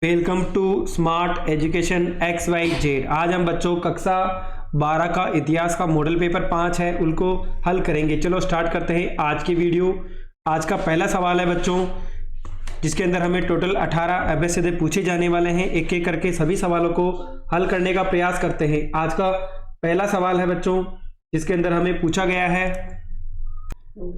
Welcome to smart education XYZ। आज हम बच्चों कक्षा 12 का इतिहास का मॉडल पेपर 5 है उनको हल करेंगे। चलो स्टार्ट करते हैं आज की वीडियो। आज का पहला सवाल है बच्चों, जिसके अंदर हमें टोटल 18 एबीसीडी पूछे जाने वाले हैं। एक एक करके सभी सवालों को हल करने का प्रयास करते हैं। आज का पहला सवाल है बच्चों, जिसके अंदर हमें पूछा गया है,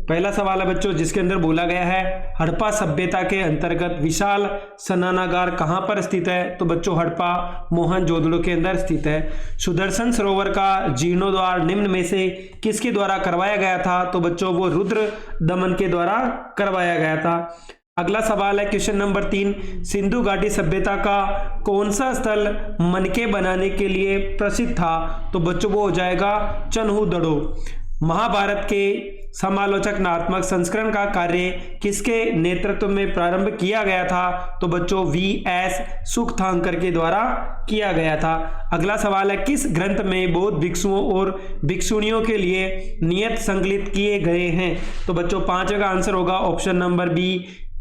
पहला सवाल है बच्चों जिसके अंदर बोला गया है हड़प्पा सभ्यता के अंतर्गत विशाल स्नानागार कहां पर स्थित है। तो बच्चों हड़प्पा मोहनजोदड़ो के अंदर स्थित है। सुदर्शन सरोवर का जीर्णोद्धार निम्न में से किसके द्वारा करवाया गया था। तो बच्चों वो रुद्र दमन के द्वारा करवाया गया था। अगला सवाल है क्वेश्चन नंबर 3, सिंधु घाटी सभ्यता का कौन सा स्थल मनके बनाने के लिए प्रसिद्ध था। तो बच्चों वो हो जाएगा चन्हूदड़ो। महाभारत के समालोचनात्मक संस्करण का कार्य किसके नेतृत्व में प्रारंभ किया गया था। तो बच्चों VS सुखथांकर के द्वारा किया गया था। अगला सवाल है किस ग्रंथ में बौद्ध भिक्षुओं और भिक्षुणियों के लिए नियत संकलित किए गए हैं। तो बच्चों 5 का आंसर होगा option number B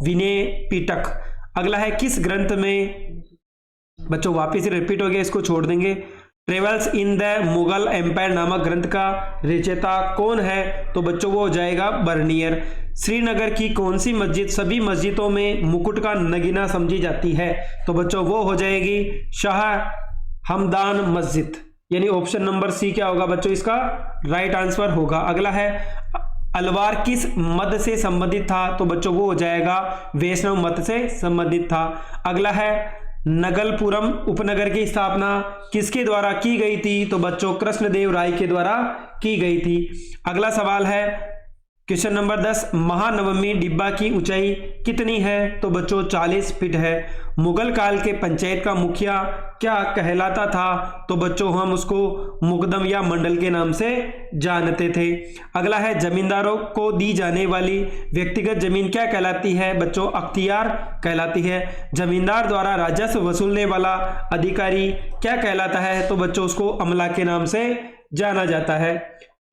Vinaya Pitaka. अगला है किस ग्रंथ में, बच्चों वापिस रिपीट हो गया, इसको छोड़ देंगे। Travels in the Mughal empire नामक ग्रंथ का रचयिता कौन है। तो बच्चों वो हो जाएगा बर्नियर। श्रीनगर की कौन सी मस्जिद सभी मस्जिदों में मुकुट का नगीना समझी जाती है। तो बच्चों वो हो जाएगी शाह हमदान मस्जिद, यानी ऑप्शन नंबर C क्या होगा बच्चों, इसका राइट आंसर होगा। अगला है अलवार किस मत से संबंधित था। तो बच्चों वो हो जाएगा वैष्णव मत से संबंधित था। अगला है नगलपुरम उपनगर की स्थापना किसके द्वारा की गई थी। तो बच्चों कृष्णदेव राय के द्वारा की गई थी। अगला सवाल है क्वेश्चन नंबर 10, महानवमी डिब्बा की ऊंचाई कितनी है। तो बच्चों 40 फीट है। मुगल काल के पंचायत का मुखिया क्या कहलाता था। तो बच्चों हम उसको मुकदम या मंडल के नाम से जानते थे। अगला है जमींदारों को दी जाने वाली व्यक्तिगत जमीन क्या कहलाती है। बच्चों अख्तियार कहलाती है। जमींदार द्वारा राजस्व वसूलने वाला अधिकारी क्या कहलाता है। तो बच्चों उसको अमला के नाम से जाना जाता है।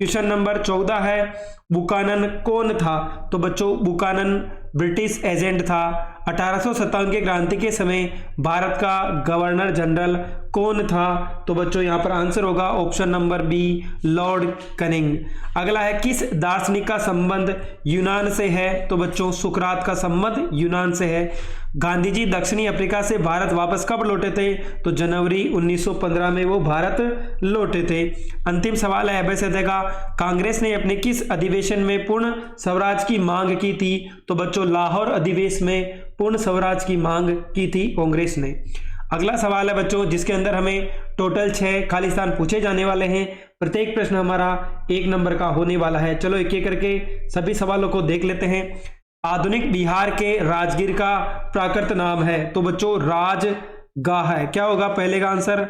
क्वेश्चन नंबर 14 है बुकानन कौन था। तो बच्चों बुकानन ब्रिटिश एजेंट था। 1857 के क्रांति के समय भारत का गवर्नर जनरल कौन था। तो बच्चों यहाँ पर आंसर होगा option number B Lord cunning. अगला है किस दार्शनिक का संबंध यूनान से है। तो बच्चों सुकरात का संबंध यूनान से है। गांधी जी दक्षिणी अफ्रीका से भारत वापस कब लौटे थे। तो जनवरी 1915 में वो भारत लौटे थे। अंतिम सवाल है एबीसीडी का, कांग्रेस ने अपने किस अधिवेशन में पूर्ण स्वराज की मांग की थी। तो बच्चों लाहौर अधिवेशन में पूर्ण स्वराज की मांग की थी कांग्रेस ने। अगला सवाल है बच्चों जिसके अंदर हमें टोटल 6 खाली स्थान पूछे जाने वाले हैं। प्रत्येक प्रश्न हमारा 1 नंबर का होने वाला है। चलो एक एक करके सभी सवालों को देख लेते हैं। आधुनिक बिहार के राजगीर का प्राकृत नाम है। तो बच्चों राजगाह है। क्या होगा पहले का आंसर,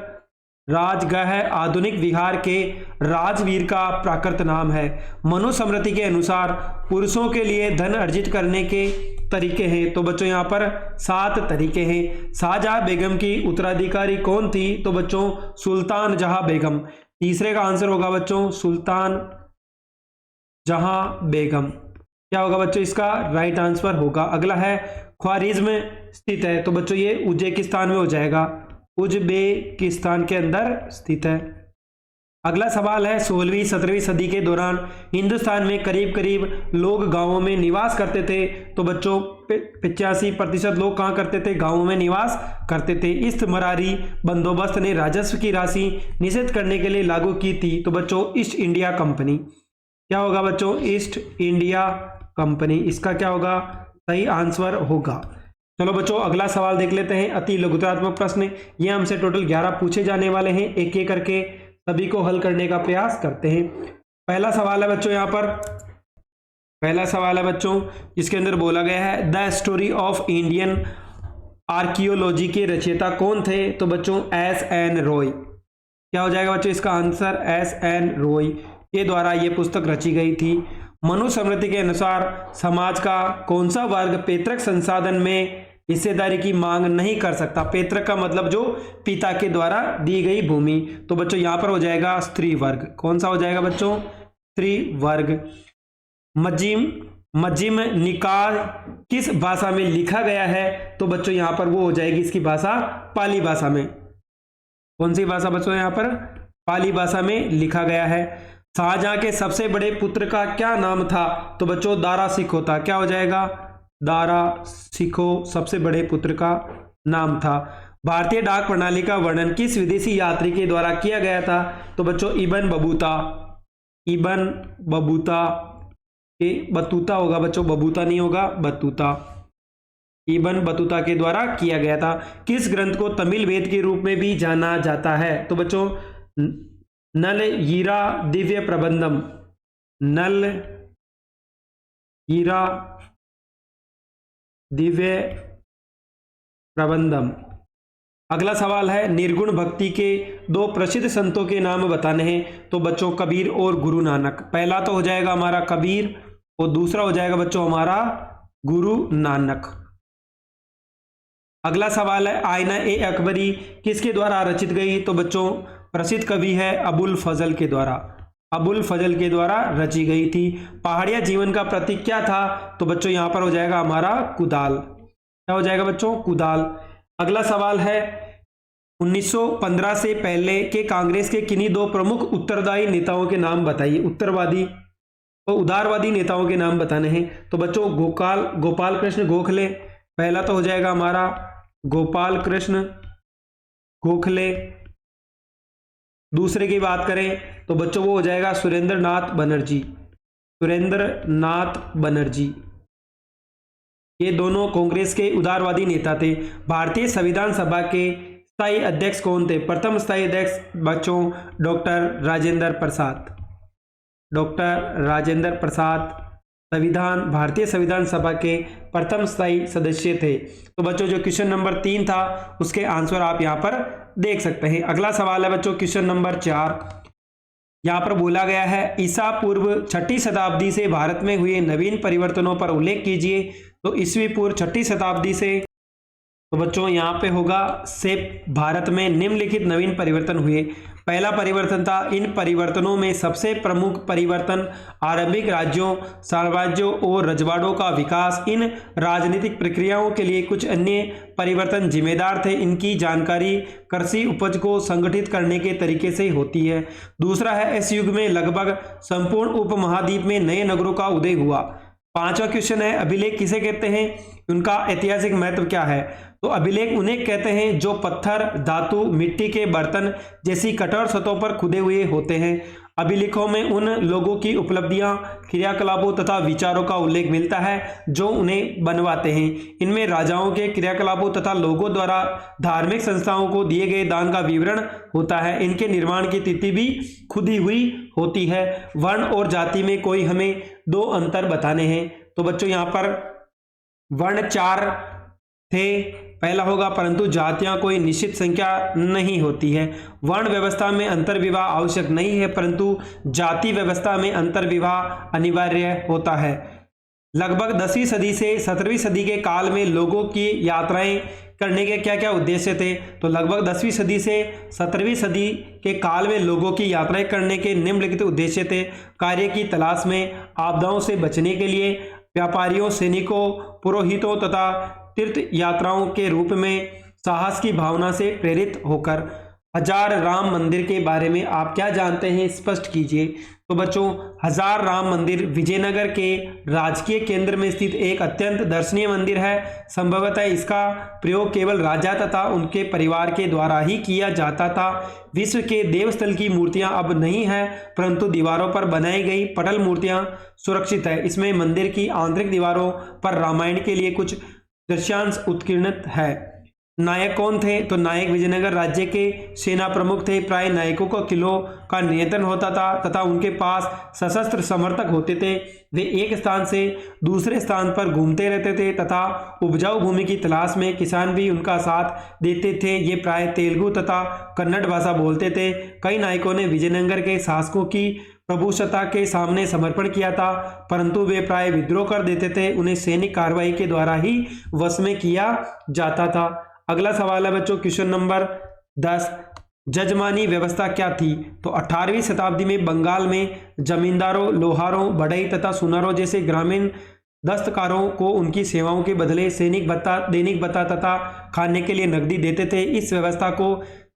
राजगाह है। आधुनिक बिहार के राजवीर का प्राकृत नाम है। मनुस्मृति के अनुसार पुरुषों के लिए धन अर्जित करने के तरीके हैं। तो बच्चों यहाँ पर 7 तरीके हैं। शाहजहां बेगम की उत्तराधिकारी कौन थी। तो बच्चों सुल्तान जहां बेगम। तीसरे का आंसर होगा बच्चों सुल्तान जहां बेगम। क्या होगा बच्चों, इसका राइट आंसर होगा। अगला है ख्वारिज्म स्थित है। तो बच्चों ये उज्बेकिस्तान में हो जाएगा, उज्बेकिस्तान के अंदर स्थित है। अगला सवाल है 16वीं 17वीं सदी के दौरान हिंदुस्तान में करीब करीब लोग गांवों में निवास करते थे। तो बच्चों 85% लोग कहां करते थे, गांवों में निवास करते थे। इस्तमरारी बंदोबस्त ने राजस्व की राशि निश्चित करने के लिए लागू की थी। तो बच्चों ईस्ट इंडिया कंपनी। क्या होगा बच्चों, ईस्ट इंडिया कंपनी। इसका क्या होगा, सही आंसर होगा। चलो बच्चों अगला सवाल देख लेते हैं। अति लघुतात्मक प्रश्न, ये हमसे टोटल 11 पूछे जाने वाले हैं। एक एक करके सभी को हल करने का प्रयास करते हैं। पहला सवाल है बच्चों, यहाँ पर पहला सवाल है बच्चों इसके अंदर बोला गया है the story of Indian archaeology के रचयिता कौन थे। तो बच्चों S.N. रॉय। क्या हो जाएगा बच्चों, इसका आंसर S.N. रॉय के द्वारा ये पुस्तक रची गई थी। मनुस्मृति के अनुसार समाज का कौन सा वर्ग पैतृक संसाधन में हिस्सेदारी की मांग नहीं कर सकता। पैतृक का मतलब जो पिता के द्वारा दी गई भूमि। तो बच्चों यहाँ पर हो जाएगा स्त्री वर्ग। कौन सा हो जाएगा बच्चों, स्त्री वर्ग। मजीम मध्यम निकाय किस भाषा में लिखा गया है? तो बच्चों यहां पर वो हो जाएगी इसकी भाषा पाली भाषा में। कौन सी भाषा बच्चों? यहां पर पाली भाषा में लिखा गया है। शाहजहां के सबसे बड़े पुत्र का क्या नाम था? तो बच्चों दारा शिकोह था। क्या हो जाएगा? दारा शिकोह सबसे बड़े पुत्र का नाम था। भारतीय डाक प्रणाली का वर्णन किस विदेशी यात्री के द्वारा किया गया था? तो बच्चों इब्न बतूता। इब्न बतूता, ये बतूता होगा बच्चों, बबूता नहीं होगा, बतूता। इब्न बतूता के द्वारा किया गया था। किस ग्रंथ को तमिल वेद के रूप में भी जाना जाता है? तो बच्चों नल हीरा दिव्य प्रबंधम। नल हीरा दिव्य प्रबंधम। अगला सवाल है निर्गुण भक्ति के दो प्रसिद्ध संतों के नाम बताने हैं। तो बच्चों कबीर और गुरु नानक। पहला तो हो जाएगा हमारा कबीर और दूसरा हो जाएगा बच्चों हमारा गुरु नानक। अगला सवाल है आईना ए अकबरी किसके द्वारा रचित गई? तो बच्चों प्रसिद्ध कवि है अबुल फजल के द्वारा। अबुल फजल के द्वारा रची गई थी। पहाड़िया जीवन का प्रतीक क्या था? तो बच्चों यहां पर हो जाएगा हमारा कुदाल। क्या हो जाएगा बच्चों? कुदाल। अगला सवाल है 1915 से पहले के कांग्रेस के किन्हीं दो प्रमुख उत्तरदायी नेताओं के नाम बताइए। उत्तरवादी और उदारवादी नेताओं के नाम बताने हैं। तो बच्चों गोपाल कृष्ण गोखले। पहला तो हो जाएगा हमारा गोपाल कृष्ण गोखले। दूसरे की बात करें तो बच्चों वो हो जाएगा सुरेंद्र नाथ बनर्जी। सुरेंद्र नाथ बनर्जी, ये दोनों कांग्रेस के उदारवादी नेता थे। भारतीय संविधान सभा के स्थायी अध्यक्ष कौन थे? प्रथम स्थायी अध्यक्ष बच्चों डॉक्टर राजेंद्र प्रसाद। डॉक्टर राजेंद्र प्रसाद भारतीय संविधान सभा के प्रथम स्थायी सदस्य थे। तो बच्चों जो क्वेश्चन नंबर 3 था उसके आंसर आप यहां पर देख सकते हैं। अगला सवाल है बच्चों क्वेश्चन नंबर 4। यहां पर बोला गया है ईसा पूर्व 6ठी शताब्दी से भारत में हुए नवीन परिवर्तनों पर उल्लेख कीजिए। तो ईसवी पूर्व 6ठी शताब्दी से, तो बच्चों यहां पे होगा से भारत में निम्नलिखित नवीन परिवर्तन हुए। पहला परिवर्तन था इन परिवर्तनों में सबसे प्रमुख परिवर्तन आरंभिक राज्यों, साम्राज्यों और रजवाड़ों का विकास। इन राजनीतिक प्रक्रियाओं के लिए कुछ अन्य परिवर्तन जिम्मेदार थे। इनकी जानकारी कृषि उपज को संगठित करने के तरीके से होती है। दूसरा है इस युग में लगभग संपूर्ण उपमहाद्वीप में नए नगरों का उदय हुआ। पांचवा क्वेश्चन है अभिलेख किसे कहते हैं? उनका ऐतिहासिक महत्व क्या है? तो अभिलेख उन्हें कहते हैं जो पत्थर, धातु, मिट्टी के बर्तन जैसी कठोर सतहों पर खुदे हुए होते हैं। अभिलेखों में उन लोगों की उपलब्धियां, क्रियाकलापों तथा विचारों का उल्लेख मिलता है जो उन्हें बनवाते हैं। इनमें राजाओं के क्रियाकलापों तथा लोगों द्वारा धार्मिक संस्थाओं को दिए गए दान का विवरण होता है। इनके निर्माण की तिथि भी खुदी हुई होती है। वर्ण और जाति में कोई हमें दो अंतर बताने हैं। तो बच्चों यहाँ पर वर्ण 4 थे, पहला होगा परंतु जातियां कोई निश्चित संख्या नहीं होती है। वर्ण व्यवस्था में अंतर्विवाह आवश्यक नहीं है परंतु जाति व्यवस्था में अंतर्विवाह अनिवार्य होता है। लगभग 10वीं सदी से 17वीं सदी के काल में लोगों की यात्राएं करने के क्या क्या उद्देश्य थे? तो लगभग 10वीं सदी से 17वीं सदी के काल में लोगों की यात्राएं करने के निम्नलिखित उद्देश्य थे। कार्य की तलाश में, आपदाओं से बचने के लिए, व्यापारियों, सैनिकों, पुरोहितों तथा तीर्थ यात्राओं के रूप में, साहस की भावना से प्रेरित होकर। हजार राम मंदिर के बारे में आप क्या जानते हैं? स्पष्ट कीजिए। तो बच्चों हजार राम मंदिर विजयनगर के राजकीय केंद्र में स्थित एक अत्यंत दर्शनीय मंदिर है। संभवतः इसका प्रयोग केवल राजा तथा उनके परिवार के द्वारा ही किया जाता था। विश्व के देवस्थल की मूर्तियां अब नहीं है परंतु दीवारों पर बनाई गई पटल मूर्तियां सुरक्षित है। इसमें मंदिर की आंतरिक दीवारों पर रामायण के लिए कुछ दृश्यांश उत्कीर्णित है। नायक कौन थे? तो नायक विजयनगर राज्य के सेना प्रमुख थे। प्राय नायकों को किलों का नियंत्रण होता था तथा उनके पास सशस्त्र समर्थक होते थे। वे एक स्थान से दूसरे स्थान पर घूमते रहते थे तथा उपजाऊ भूमि की तलाश में किसान भी उनका साथ देते थे। ये प्राय तेलुगु तथा कन्नड़ भाषा बोलते थे। कई नायकों ने विजयनगर के शासकों की प्रभुसत्ता के सामने समर्पण किया था परंतु वे प्राय विद्रोह कर देते थे। उन्हें सैनिक कार्रवाई के द्वारा ही वश में किया जाता था। अगला सवाल है बच्चों क्वेश्चन नंबर 10। जजमानी व्यवस्था क्या थी? तो 18वीं शताब्दी में बंगाल में जमींदारों, लोहारों, बढ़ई तथा सुनारों जैसे ग्रामीण दस्तकारों को उनकी सेवाओं के बदले दैनिक भत्ता तथा खाने के लिए नकदी देते थे। इस व्यवस्था को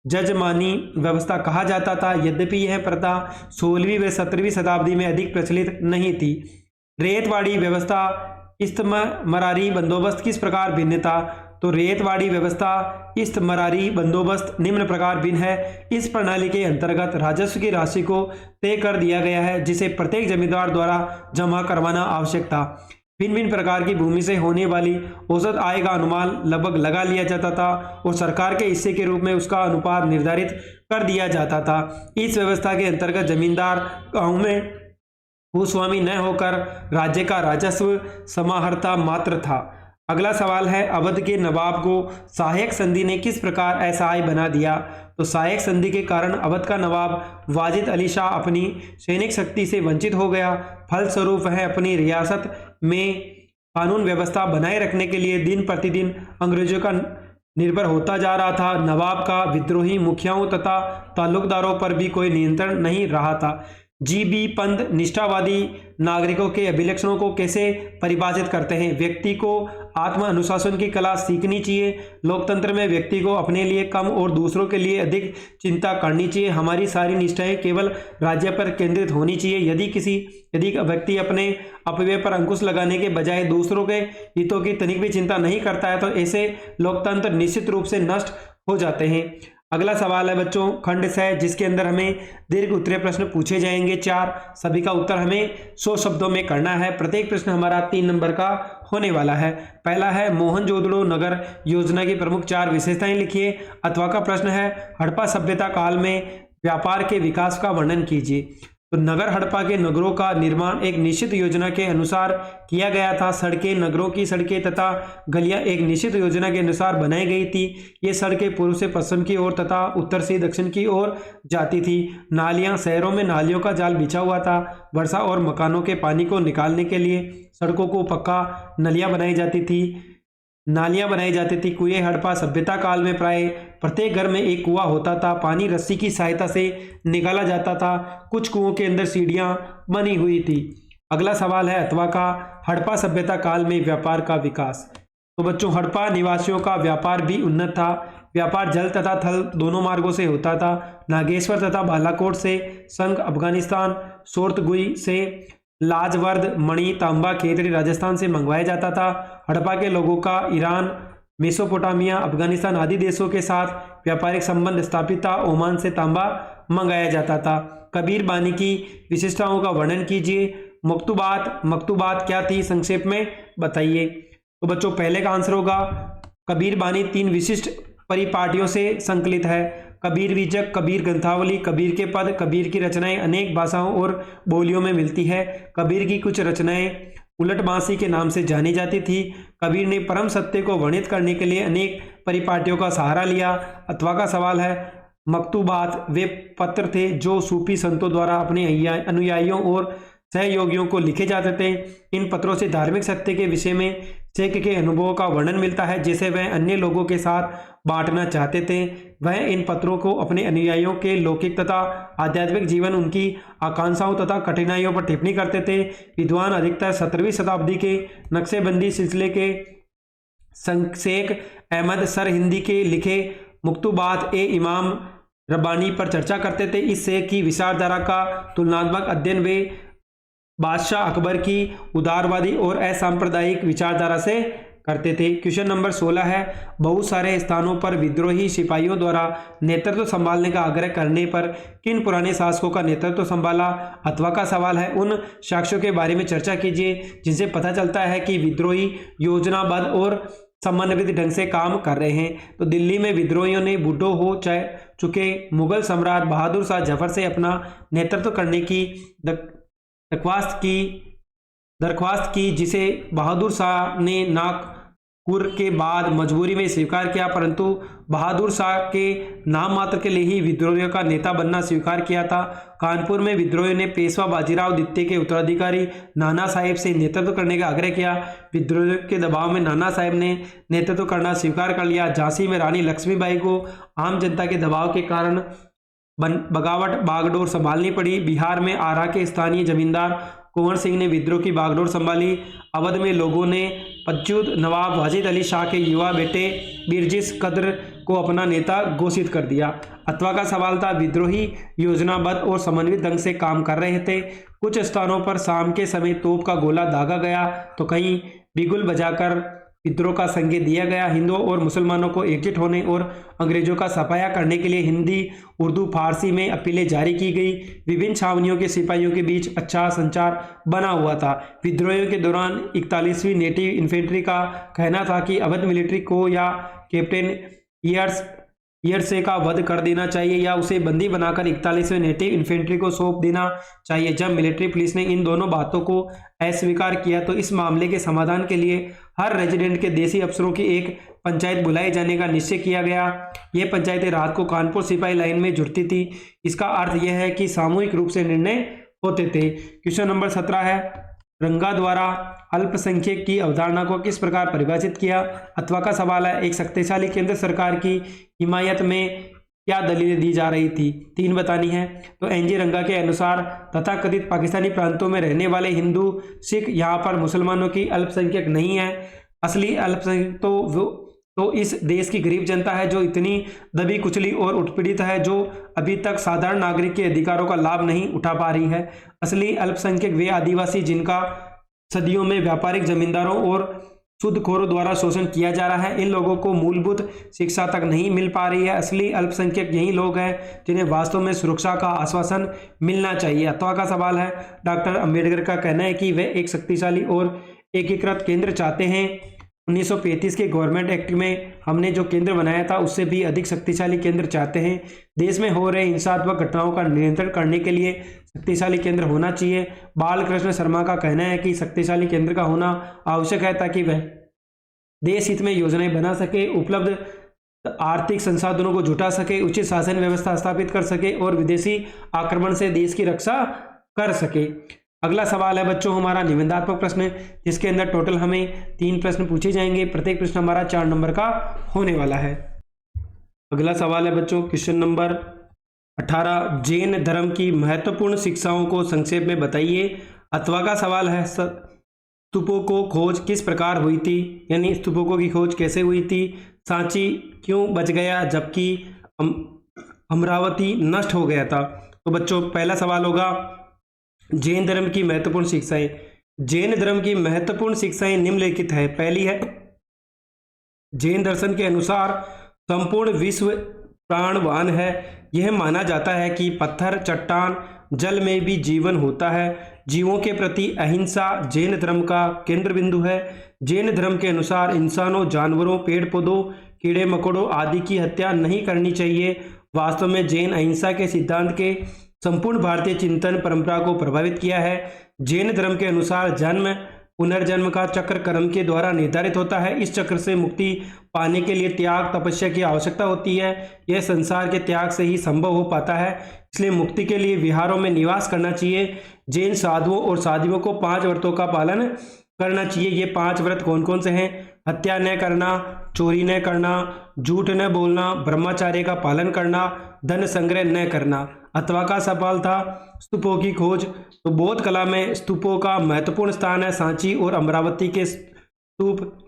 जजमानी व्यवस्था कहा जाता था। यद्यपि यह प्रथा 16वीं व 17वीं शताब्दी में अधिक प्रचलित नहीं थी। रेतवाड़ी व्यवस्था इस्तमरारी बंदोबस्त किस प्रकार भिन्न था? तो रेतवाड़ी व्यवस्था इस्तमरारी बंदोबस्त निम्न प्रकार भिन्न है। इस प्रणाली के अंतर्गत राजस्व की राशि को तय कर दिया गया है, जिसे प्रत्येक जमींदार द्वारा जमा करवाना आवश्यक था। भिन्न भिन्न प्रकार की भूमि से होने वाली औसत आय का अनुमान लगभग लगा लिया जाता था और सरकार के हिस्से के रूप में उसका अनुपात निर्धारित कर दिया जाता था। इस व्यवस्था के अंतर्गत जमींदार गांव में भूस्वामी न होकर राज्य का राजस्व समाहर्ता मात्र था। अगला सवाल है, अवध के नवाब को सहायक संधि ने किस प्रकार असहाय बना दिया? तो सहायक संधि के कारण अवध का नवाब वाजिद अली शाह अपनी सैनिक शक्ति से वंचित हो गया। फलस्वरूप वह अपनी रियासत में कानून व्यवस्था बनाए रखने के लिए दिन प्रतिदिन अंग्रेजों का निर्भर होता जा रहा था। नवाब का विद्रोही मुखियाओं तथा ताल्लुकदारों पर भी कोई नियंत्रण नहीं रहा था। जी.बी. पंत निष्ठावादी नागरिकों के अभिलक्षणों को कैसे परिभाषित करते हैं? व्यक्ति को आत्म अनुशासन की कला सीखनी चाहिए। लोकतंत्र में व्यक्ति को अपने लिए कम और दूसरों के लिए अधिक चिंता करनी चाहिए। हमारी सारी निष्ठाएं केवल राज्य पर केंद्रित होनी चाहिए। यदि व्यक्ति अपने अपव्यय पर अंकुश लगाने के बजाय दूसरों के हितों की तनिक भी चिंता नहीं करता है तो ऐसे लोकतंत्र निश्चित रूप से नष्ट हो जाते हैं। अगला सवाल है बच्चों खंड 6, जिसके अंदर हमें दीर्घ उत्तरीय प्रश्न पूछे जाएंगे 4। सभी का उत्तर हमें 100 शब्दों में करना है। प्रत्येक प्रश्न हमारा 3 नंबर का होने वाला है। पहला है, मोहनजोदड़ो नगर योजना की प्रमुख 4 विशेषताएं लिखिए। अथवा का प्रश्न है, हड़प्पा सभ्यता काल में व्यापार के विकास का वर्णन कीजिए। तो नगर हड़प्पा के नगरों का निर्माण एक निश्चित योजना के अनुसार किया गया था। सड़कें, नगरों की सड़कें तथा गलियां एक निश्चित योजना के अनुसार बनाई गई थी। ये सड़कें पूर्व से पश्चिम की ओर तथा उत्तर से दक्षिण की ओर जाती थी। नालियां, शहरों में नालियों का जाल बिछा हुआ था। वर्षा और मकानों के पानी को निकालने के लिए सड़कों को पक्का नालियां बनाई जाती थी। कुएं, हड़प्पा सभ्यता काल में प्राय प्रत्येक घर में एक कुआं होता था। पानी रस्सी की सहायता से निकाला जाता था। कुछ कुओं के अंदर सीढ़ियां बनी हुई थी। अगला सवाल है, अथवा का हड़प्पा सभ्यता काल में व्यापार का विकास। तो बच्चों हड़प्पा निवासियों का व्यापार भी उन्नत था। व्यापार जल तथा थल दोनों मार्गों से होता था। नागेश्वर तथा बालाकोट से, संघ अफगानिस्तान, सोर्तगुई से, लाजवर्द, मणि, तांबा, खेतड़ी राजस्थान से मंगवाया जाता था। हड़प्पा के लोगों का ईरान, मेसोपोटामिया, अफगानिस्तान आदि देशों के साथ व्यापारिक संबंध स्थापित था। ओमान से तांबा मंगाया जाता था। कबीर बानी की विशिष्टताओं का वर्णन कीजिए। मकतूबात क्या थी, संक्षेप में बताइए। तो बच्चों पहले का आंसर होगा कबीर बानी 3 विशिष्ट परिपाटियों से संकलित है। कबीर बीजक, कबीर ग्रंथावली, कबीर के पद। कबीर की रचनाएं अनेक भाषाओं और बोलियों में मिलती है। कबीर की कुछ रचनाएं उलटबांसी के नाम से जानी जाती थी। कबीर ने परम सत्य को वर्णित करने के लिए अनेक परिपाटियों का सहारा लिया। अथवा का सवाल है, मकतूबात वे पत्र थे जो सूफी संतों द्वारा अपने अनुयायियों और सहयोगियों को लिखे जाते थे। इन पत्रों से धार्मिक सत्य के विषय में शेख के अनुभवों का वर्णन मिलता है, जिसे वह अन्य लोगों के साथ बांटना चाहते थे। वह इन पत्रों को अपने अनुयायियों के लौकिक तथा आध्यात्मिक जीवन, उनकी आकांक्षाओं तथा कठिनाइयों पर टिप्पणी करते थे। विद्वान अधिकतर 17वीं शताब्दी के नक्शेबंदी सिलसिले के शेख अहमद सर हिंदी के लिखे मकतूबात ए इमाम रब्बानी पर चर्चा करते थे। इस शेख की विचारधारा का तुलनात्मक अध्ययन वे बादशाह अकबर की उदारवादी और असांप्रदायिक विचारधारा से करते थे। क्वेश्चन नंबर 16 है, बहुत सारे स्थानों पर विद्रोही सिपाहियों द्वारा नेतृत्व संभालने का आग्रह करने पर किन पुराने शासकों का नेतृत्व संभाला? अथवा का सवाल है, उन साक्ष्यों के बारे में चर्चा कीजिए जिनसे पता चलता है कि विद्रोही योजनाबद्ध और समन्वित ढंग से काम कर रहे हैं। तो दिल्ली में विद्रोहियों ने बूढ़ो हो चुके मुगल सम्राट बहादुर शाह जफर से अपना नेतृत्व करने की दरख्वास्त की, जिसे बहादुर शाह ने नागपुर के बाद मजबूरी में स्वीकार किया, परंतु बहादुर शाह के नाम मात्र के लिए ही विद्रोहियों का नेता बनना स्वीकार किया था। कानपुर में विद्रोहियों ने पेशवा बाजीराव द्वितीय के उत्तराधिकारी नाना साहेब से नेतृत्व करने का आग्रह किया। विद्रोहियों के दबाव में नाना साहेब ने नेतृत्व करना स्वीकार कर लिया। झांसी में रानी लक्ष्मीबाई को आम जनता के दबाव के कारण बगावट बागडोर संभालनी पड़ी। बिहार में आरा के स्थानीय जमींदार कुंवर सिंह ने विद्रोह की बागडोर संभाली। अवध में लोगों ने पदच्युत नवाब वाजिद अली शाह के युवा बेटे बिरजिस कद्र को अपना नेता घोषित कर दिया। अथवा का सवाल था, विद्रोही योजनाबद्ध और समन्वित ढंग से काम कर रहे थे। कुछ स्थानों पर शाम के समय तोप का गोला दागा गया तो कहीं बिगुल बजाकर विद्रोह का संकेत दिया गया। हिंदुओं और मुसलमानों को एकजुट होने और अंग्रेजों का सफाया करने के लिए हिंदी, उर्दू, फारसी में अपीलें जारी की गई। विभिन्न छावनियों के सिपाहियों के बीच अच्छा संचार बना हुआ था। विद्रोहियों के दौरान 41वीं नेटिव इन्फेंट्री का कहना था कि अवध मिलिट्री को या कैप्टन ईयरसे का वध कर देना चाहिए या उसे बंदी बनाकर 41वें नेटिव इन्फेंट्री को सौंप देना चाहिए। जब मिलिट्री पुलिस ने इन दोनों बातों को अस्वीकार किया तो इस मामले के समाधान के लिए हर रेजिडेंट के देसी अफसरों की एक पंचायत बुलाए जाने का निश्चय किया गया। ये पंचायतें रात को कानपुर सिपाही लाइन में जुटती थी। इसका अर्थ यह है कि सामूहिक रूप से निर्णय होते थे। क्वेश्चन नंबर 17 है, रंगा द्वारा अल्पसंख्यक की अवधारणा को किस प्रकार परिभाषित किया। अथवा का सवाल है, एक शक्तिशाली केंद्र सरकार की हिमायत में क्या दलीलें दी जा रही थी, 3 बतानी है। तो एनजी रंगा के अनुसार तथाकथित पाकिस्तानी प्रांतों में रहने वाले हिंदू, सिख यहाँ पर मुसलमानों की अल्पसंख्यक नहीं है। असली अल्पसंख्यक तो इस देश की गरीब जनता है जो इतनी दबी कुचली और उत्पीड़ित है जो अभी तक साधारण नागरिक के अधिकारों का लाभ नहीं उठा पा रही है। असली अल्पसंख्यक वे आदिवासी जिनका सदियों में व्यापारिक जमींदारों और सूदखोरों द्वारा शोषण किया जा रहा है। इन लोगों को मूलभूत शिक्षा तक नहीं मिल पा रही है। असली अल्पसंख्यक यही लोग हैं जिन्हें वास्तव में सुरक्षा का आश्वासन मिलना चाहिए। अथवा का सवाल है, डॉक्टर अंबेडकर का कहना है कि वे एक शक्तिशाली और एकीकृत केंद्र चाहते हैं। 1935 के गवर्नमेंट एक्ट में हमने जो केंद्र बनाया था उससे भी अधिक शक्तिशाली केंद्र चाहते हैं। देश में हो रहे हिंसात्मक घटनाओं का नियंत्रण करने के लिए शक्तिशाली केंद्र होना चाहिए। बालकृष्ण शर्मा का कहना है कि शक्तिशाली केंद्र का होना आवश्यक है ताकि वह देश हित में योजनाएं बना सके, उपलब्ध आर्थिक संसाधनों को जुटा सके, उचित शासन व्यवस्था स्थापित कर सके और विदेशी आक्रमण से देश की रक्षा कर सके। अगला सवाल है बच्चों हमारा निबंधात्मक प्रश्न, जिसके अंदर टोटल हमें 3 प्रश्न पूछे जाएंगे। प्रत्येक प्रश्न हमारा 4 नंबर का होने वाला है। अगला सवाल है बच्चों क्वेश्चन नंबर 18, जैन धर्म की महत्वपूर्ण शिक्षाओं को संक्षेप में बताइए। अथवा का सवाल है, स्तूपों को खोज किस प्रकार हुई थी, यानी स्तूपों की खोज कैसे हुई थी। सांची क्यों बच गया जबकि अमरावती नष्ट हो गया था। तो बच्चों पहला सवाल होगा जैन धर्म की महत्वपूर्ण शिक्षाएं। जैन धर्म की महत्वपूर्ण शिक्षाएं निम्नलिखित है। पहली है, जैन दर्शन के अनुसार संपूर्ण विश्व प्राणवान है। यह माना जाता है कि पत्थर, चट्टान, जल में भी जीवन होता है। जीवों के प्रति अहिंसा जैन धर्म का केंद्र बिंदु है। जैन धर्म के अनुसार इंसानों, जानवरों, पेड़ पौधों, कीड़े मकोड़ों आदि की हत्या नहीं करनी चाहिए। वास्तव में जैन अहिंसा के सिद्धांत के संपूर्ण भारतीय चिंतन परंपरा को प्रभावित किया है। जैन धर्म के अनुसार जन्म पुनर्जन्म का चक्र कर्म के द्वारा निर्धारित होता है। इस चक्र से मुक्ति पाने के लिए त्याग, तपस्या की आवश्यकता होती है। यह संसार के त्याग से ही संभव हो पाता है। इसलिए मुक्ति के लिए विहारों में निवास करना चाहिए। जैन साधुओं और साध्वियों को 5 व्रतों का पालन करना चाहिए। ये 5 व्रत कौन कौन से हैं? हत्या न करना, चोरी न करना, झूठ न बोलना, ब्रह्मचार्य का पालन करना, धन संग्रह न करना। अथवा का सवाल था स्तूपों की खोज। तो बौद्ध कला में स्तूपों का महत्वपूर्ण स्थान है। सांची और अमरावती के स्तूप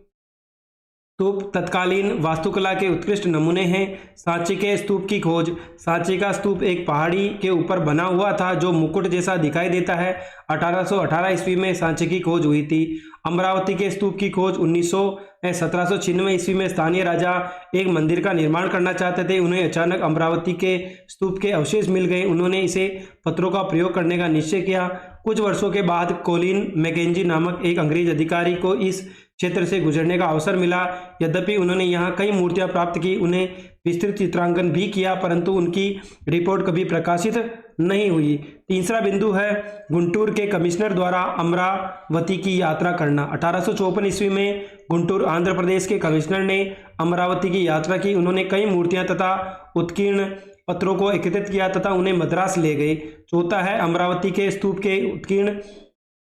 तत्कालीन वास्तुकला के उत्कृष्ट नमूने हैं। सांची के स्तूप की खोज। सांची का स्तूप एक पहाड़ी के ऊपर बना हुआ था जो मुकुट जैसा दिखाई देता है। 1818 ईस्वी में सांची की खोज हुई थी। अमरावती के स्तूप की खोज 1796 ईस्वी में स्थानीय राजा एक मंदिर का निर्माण करना चाहते थे। उन्हें अचानक अमरावती के स्तूप के अवशेष मिल गए। उन्होंने इसे पत्थरों का प्रयोग करने का निश्चय किया। कुछ वर्षों के बाद कोलिन मैकेंजी नामक एक अंग्रेज अधिकारी को इस क्षेत्र से गुजरने का अवसर मिला। यद्यपि उन्होंने यहाँ कई मूर्तियां प्राप्त की, उन्हें विस्तृत चित्रांकन भी किया, परंतु उनकी रिपोर्ट कभी प्रकाशित नहीं हुई। तीसरा बिंदु है गुंटूर के कमिश्नर द्वारा अमरावती की यात्रा करना। 1854 ईस्वी में गुंटूर आंध्र प्रदेश के कमिश्नर ने अमरावती की यात्रा की। उन्होंने कई मूर्तियां तथा उत्कीर्ण पत्रों को एकत्रित किया तथा उन्हें मद्रास ले गए। चौथा है अमरावती के स्तूप के उत्कीर्ण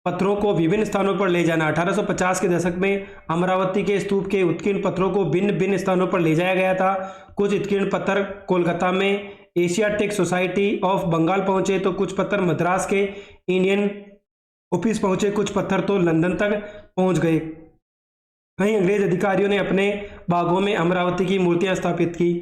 पत्थरों को विभिन्न स्थानों पर ले जाना। 1850 के दशक में अमरावती के स्तूप के उत्कीर्ण पत्थरों को भिन्न भिन्न स्थानों पर ले जाया गया था। कुछ उत्कीर्ण पत्थर कोलकाता में एशियाटिक सोसाइटी ऑफ बंगाल पहुंचे तो कुछ पत्थर मद्रास के इंडियन ऑफिस पहुंचे, कुछ पत्थर तो लंदन तक पहुंच गए। कई अंग्रेज अधिकारियों ने अपने बागों में अमरावती की मूर्तियां स्थापित की।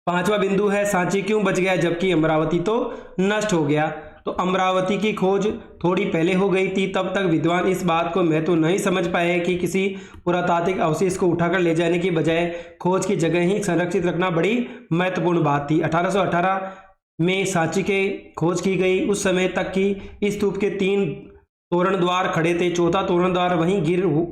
पांचवा बिंदु है सांची क्यों बच गया जबकि अमरावती तो नष्ट हो गया। तो अमरावती की खोज थोड़ी पहले हो गई थी, तब तक विद्वान इस बात को महत्व नहीं समझ पाए कि किसी पुरातात्विक अवशेष को उठाकर ले जाने की बजाय खोज की जगह ही संरक्षित रखना बड़ी महत्वपूर्ण बात थी। 1818 में सांची के खोज की गई। उस समय तक की इस स्तूप के 3 तोरण द्वार खड़े थे, चौथा तोरण द्वार वहीं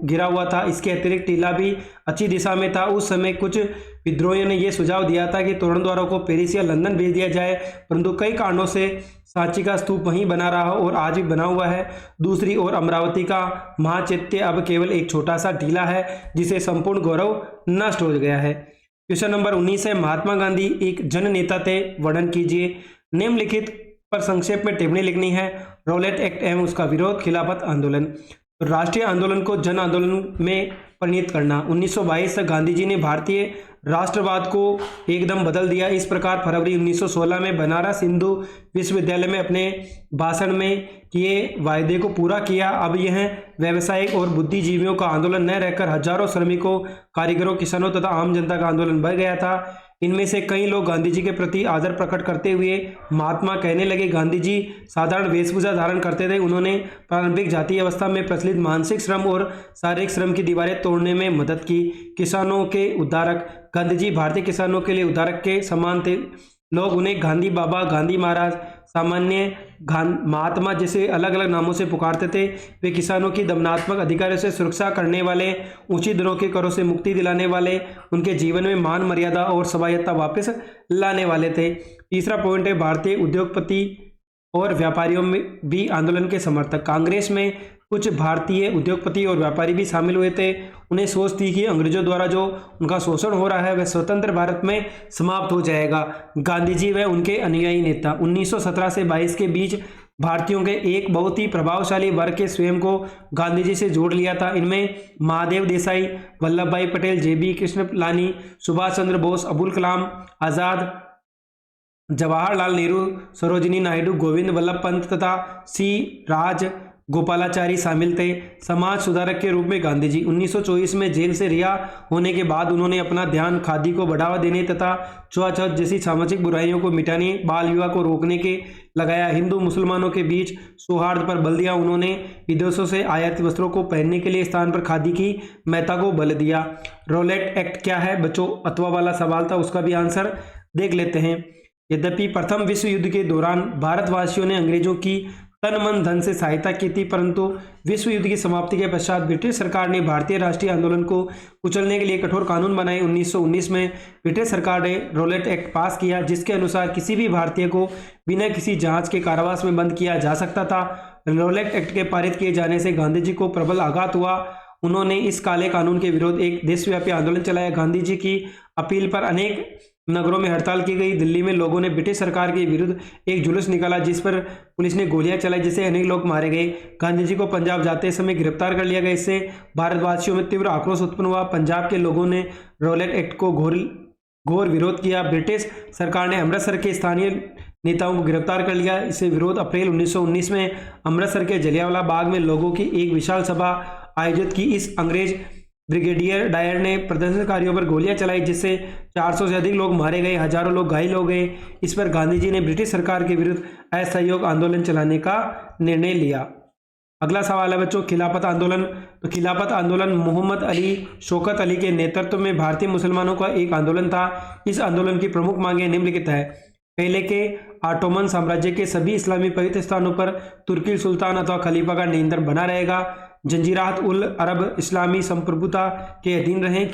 गिरा हुआ था। इसके अतिरिक्त टीला भी अच्छी दिशा में था। उस समय कुछ विद्रोहियों ने यह सुझाव दिया था कि तोरण द्वारों को पेरिस या लंदन भेज दिया जाए, परंतु कई कारणों से सांची का स्तूप वहीं बना रहा और आज भी बना हुआ है। दूसरी ओर अमरावती का महाचैत्य अब केवल एक छोटा सा टीला है जिसे संपूर्ण गौरव नष्ट हो गया है। क्वेश्चन नंबर 19 है, महात्मा गांधी एक जन नेता थे, वर्णन कीजिए। निम्नलिखित पर संक्षेप में टिप्पणी लिखनी है। रॉलेट एक्ट एवं उसका विरोध, खिलाफत आंदोलन। राष्ट्रीय आंदोलन को जन आंदोलन में परिणत करना। 1922 तक गांधी जी ने भारतीय राष्ट्रवाद को एकदम बदल दिया। इस प्रकार फरवरी 1916 में बनारस हिंदू विश्वविद्यालय में अपने भाषण में किए वायदे को पूरा किया। अब यह व्यावसायिक और बुद्धिजीवियों का आंदोलन न रहकर हजारों श्रमिकों, कारीगरों, किसानों तथा आम जनता का आंदोलन बन गया था। इनमें से कई लोग गांधी जी के प्रति आदर प्रकट करते हुए महात्मा कहने लगे। गांधी जी साधारण वेशभूषा धारण करते थे। उन्होंने प्रारंभिक जातीय अवस्था में प्रचलित मानसिक श्रम और शारीरिक श्रम की दीवारें तोड़ने में मदद की। किसानों के उद्धारक, गांधी जी भारतीय किसानों के लिए उद्धारक के समान थे। लोग उन्हें गांधी बाबा, गांधी महाराज, सामान्य महात्मा जैसे अलग अलग नामों से पुकारते थे। वे किसानों की दमनात्मक अधिकारों से सुरक्षा करने वाले, ऊंची दरों के करों से मुक्ति दिलाने वाले, उनके जीवन में मान मर्यादा और स्वायत्तता वापस लाने वाले थे। तीसरा पॉइंट है, भारतीय उद्योगपति और व्यापारियों में भी आंदोलन के समर्थक। कांग्रेस में कुछ भारतीय उद्योगपति और व्यापारी भी शामिल हुए थे। उन्हें सोच थी कि अंग्रेजों द्वारा जो उनका शोषण हो रहा है वह स्वतंत्र भारत में समाप्त हो जाएगा। गांधी जी व उनके अनुयायी नेता 1917 से 22 के बीच भारतीयों के एक बहुत ही प्रभावशाली वर्ग के स्वयं को गांधी जी से जोड़ लिया था। इनमें महादेव देसाई, वल्लभ भाई पटेल, JB कृष्णलानी, सुभाष चंद्र बोस, अबुल कलाम आजाद, जवाहरलाल नेहरू, सरोजिनी नायडू, गोविंद वल्लभ पंत तथा C राज गोपालाचारी शामिल थे। समाज सुधारक के रूप में गांधी जी 1924 में जेल से रिहा होने के बाद उन्होंने अपना ध्यान खादी को बढ़ावा देने तथा छुआछूत जैसी सामाजिक बुराइयों को मिटाने, बाल विवाह को रोकने के लगाया। हिंदू मुसलमानों के बीच सौहार्द पर बल दिया। उन्होंने विदेशों से आयात वस्त्रों को पहनने के लिए स्थान पर खादी की महत्ता को बल दिया। रॉलेट एक्ट क्या है बच्चों, अथवा वाला सवाल था, उसका भी आंसर देख लेते हैं। यद्यपि प्रथम विश्व युद्ध के दौरान भारतवासियों ने अंग्रेजों की तन मन धन से सहायता की थी, परंतु विश्व युद्ध की समाप्ति के पश्चात ब्रिटिश सरकार ने भारतीय राष्ट्रीय आंदोलन को कुचलने के लिए कठोर कानून बनाए। 1919 में ब्रिटिश सरकार ने रॉलेट एक्ट पास किया, जिसके अनुसार किसी भी भारतीय को बिना किसी जांच के कारावास में बंद किया जा सकता था। रॉलेट एक्ट के पारित किए जाने से गांधी जी को प्रबल आघात हुआ। उन्होंने इस काले कानून के विरोध एक देशव्यापी आंदोलन चलाया। गांधी जी की अपील पर अनेक नगरों में हड़ताल की गई। दिल्ली में लोगों ने ब्रिटिश सरकार के विरुद्ध एक जुलूस निकाला, जिस पर पुलिस ने गोलियां चलाई, जिससे अनेक लोग मारे गए। गांधी जी को पंजाब जाते समय गिरफ्तार कर लिया गया। इससे भारतवासियों में तीव्र आक्रोश उत्पन्न हुआ। पंजाब के लोगों ने रॉलेट एक्ट को घोर विरोध किया। ब्रिटिश सरकार ने अमृतसर के स्थानीय नेताओं को गिरफ्तार कर लिया। इससे विरोध अप्रैल 1919 में अमृतसर के जलियांवाला बाग में लोगों की एक विशाल सभा आयोजित की। इस अंग्रेज ब्रिगेडियर डायर ने प्रदर्शनकारियों पर गोलियां चलाई, जिससे 400 से अधिक लोग मारे गए, हजारों लोग घायल हो गए। इस पर गांधी जी ने ब्रिटिश सरकार के विरुद्ध असहयोग आंदोलन चलाने का निर्णय लिया। अगला सवाल है बच्चों, खिलाफत आंदोलन। तो खिलाफत आंदोलन मोहम्मद अली शौकत अली के नेतृत्व में भारतीय मुसलमानों का एक आंदोलन था। इस आंदोलन की प्रमुख मांगें निम्नलिखित है। पहले के ऑटोमन साम्राज्य के सभी इस्लामी पवित्र स्थानों पर तुर्की सुल्तान अथवा खलीफा का नियंत्रण बना रहेगा। जंजीरात उल अरब इस्लामी संप्रभुता के अधीन रहें।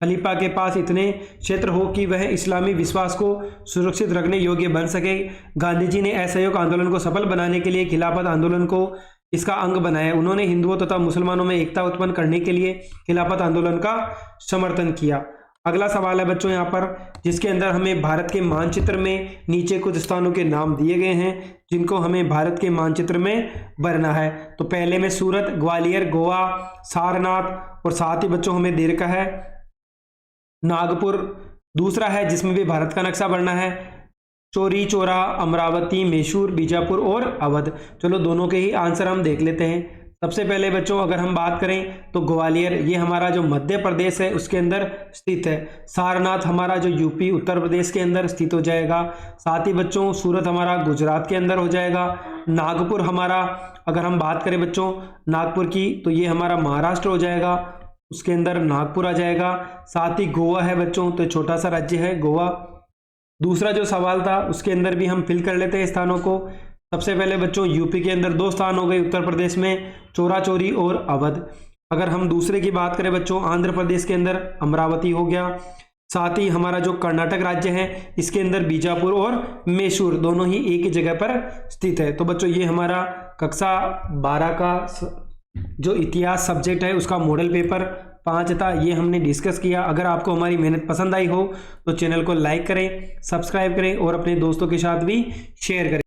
खलीफा के पास इतने क्षेत्र हो कि वह इस्लामी विश्वास को सुरक्षित रखने योग्य बन सके। गांधी जी ने असहयोग आंदोलन को सफल बनाने के लिए खिलाफत आंदोलन को इसका अंग बनाया। उन्होंने हिंदुओं तथा मुसलमानों में एकता उत्पन्न करने के लिए खिलाफत आंदोलन का समर्थन किया। अगला सवाल है बच्चों यहाँ पर, जिसके अंदर हमें भारत के मानचित्र में नीचे कुछ स्थानों के नाम दिए गए हैं, जिनको हमें भारत के मानचित्र में भरना है। तो पहले में सूरत, ग्वालियर, गोवा, सारनाथ और साथ ही बच्चों हमें दे रखा है नागपुर। दूसरा है जिसमें भी भारत का नक्शा भरना है चोरी चोरा, अमरावती, मैसूर, बीजापुर और अवध। चलो दोनों के ही आंसर हम देख लेते हैं। सबसे पहले बच्चों अगर हम बात करें तो ग्वालियर ये हमारा जो मध्य प्रदेश है उसके अंदर स्थित है। सारनाथ हमारा जो यूपी उत्तर प्रदेश के अंदर स्थित हो जाएगा। साथ ही बच्चों सूरत हमारा गुजरात के अंदर हो जाएगा। नागपुर हमारा अगर हम बात करें बच्चों नागपुर की तो ये हमारा महाराष्ट्र हो जाएगा, उसके अंदर नागपुर आ जाएगा। साथ ही गोवा है बच्चों, तो छोटा सा राज्य है गोवा। दूसरा जो सवाल था उसके अंदर भी हम फिल कर लेते हैं स्थानों को। सबसे पहले बच्चों यूपी के अंदर 2 स्थान हो गए, उत्तर प्रदेश में चोरा चोरी और अवध। अगर हम दूसरे की बात करें बच्चों आंध्र प्रदेश के अंदर अमरावती हो गया। साथ ही हमारा जो कर्नाटक राज्य है इसके अंदर बीजापुर और मैसूर दोनों ही एक ही जगह पर स्थित है। तो बच्चों ये हमारा कक्षा 12 का जो इतिहास सब्जेक्ट है उसका मॉडल पेपर 5 था, ये हमने डिस्कस किया। अगर आपको हमारी मेहनत पसंद आई हो तो चैनल को लाइक करें, सब्सक्राइब करें और अपने दोस्तों के साथ भी शेयर करें।